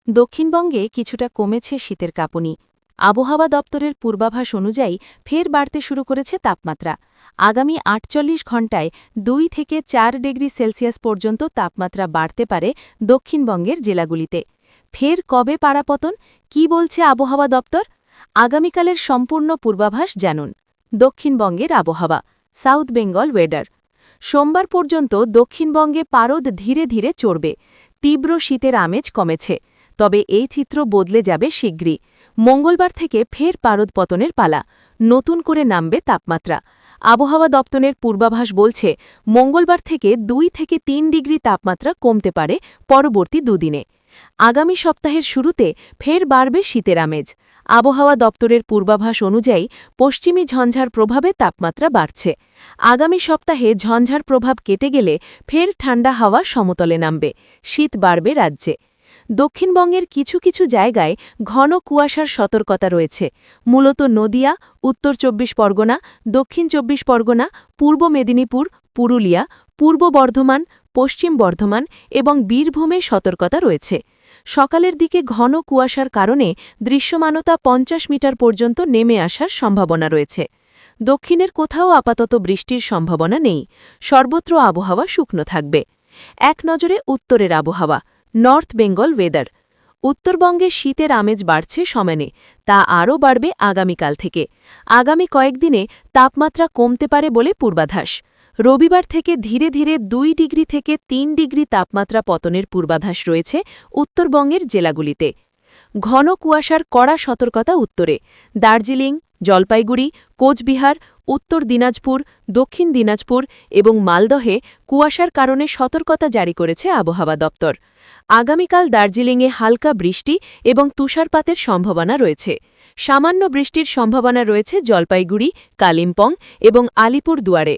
দক্ষিণবঙ্গে কিছুটা কমেছে শীতের কাঁপুনি। আবহাওয়া দপ্তরের পূর্বাভাস অনুযায়ী ফের বাড়তে শুরু করেছে তাপমাত্রা। আগামী ৪৮ ঘণ্টায় ২ থেকে ৪ ডিগ্রি সেলসিয়াস পর্যন্ত তাপমাত্রা বাড়তে পারে দক্ষিণবঙ্গের জেলাগুলিতে। ফের কবে পাড়াপতন, কী বলছে আবহাওয়া দপ্তর? আগামীকালের সম্পূর্ণ পূর্বাভাস জানুন। দক্ষিণবঙ্গের আবহাওয়া, সাউথ বেঙ্গল ওয়েদার। সোমবার পর্যন্ত দক্ষিণবঙ্গে পারদ ধীরে ধীরে চড়বে। তীব্র শীতের আমেজ কমেছে, তবে এই চিত্র বদলে যাবে শীঘ্রই। মঙ্গলবার থেকে ফের পারদ পতনের পালা, নতুন করে নামবে তাপমাত্রা। আবহাওয়া দপ্তরের পূর্বাভাস বলছে মঙ্গলবার থেকে ২ থেকে ৩ ডিগ্রি তাপমাত্রা কমতে পারে পরবর্তী দুদিনে। আগামী সপ্তাহের শুরুতে ফের বাড়বে শীতের আমেজ। আবহাওয়া দপ্তরের পূর্বাভাস অনুযায়ী পশ্চিমী ঝঞ্ঝার প্রভাবে তাপমাত্রা বাড়ছে। আগামী সপ্তাহে ঝঞ্ঝার প্রভাব কেটে গেলে ফের ঠান্ডা হাওয়া সমতলে নামবে, শীত বাড়বে রাজ্যে। দক্ষিণবঙ্গের কিছু কিছু জায়গায় ঘন কুয়াশার সতর্কতা রয়েছে। মূলত নদিয়া, উত্তর ২৪ পরগনা, দক্ষিণ ২৪ পরগনা, পূর্ব মেদিনীপুর, পুরুলিয়া, পূর্ব বর্ধমান, পশ্চিম বর্ধমান এবং বীরভূমে সতর্কতা রয়েছে। সকালের দিকে ঘন কুয়াশার কারণে দৃশ্যমানতা ৫০ মিটার পর্যন্ত নেমে আসার সম্ভাবনা রয়েছে। দক্ষিণের কোথাও আপাতত বৃষ্টির সম্ভাবনা নেই। সর্বত্র আবহাওয়া শুকনো থাকবে। এক নজরে উত্তরের আবহাওয়া, নর্থ বেঙ্গল ওয়েদার। উত্তরবঙ্গে শীতের আমেজ বাড়ছে সমানে, তা আরও বাড়বে আগামীকাল থেকে। আগামী কয়েকদিনে তাপমাত্রা কমতে পারে বলে পূর্বাভাস। রবিবার থেকে ধীরে ধীরে ২ ডিগ্রি থেকে ৩ ডিগ্রি তাপমাত্রা পতনের পূর্বাভাস রয়েছে উত্তরবঙ্গের জেলাগুলিতে। ঘন কুয়াশার কড়া সতর্কতা উত্তরে, দার্জিলিং, জলপাইগুড়ি, কোচবিহার, উত্তর দিনাজপুর, দক্ষিণ দিনাজপুর এবং মালদহে কুয়াশার কারণে সতর্কতা জারি করেছে আবহাওয়া দপ্তর। আগামীকাল দার্জিলিংয়ে হালকা বৃষ্টি এবং তুষারপাতের সম্ভাবনা রয়েছে। সামান্য বৃষ্টির সম্ভাবনা রয়েছে জলপাইগুড়ি, কালিম্পং এবং আলিপুরদুয়ারে।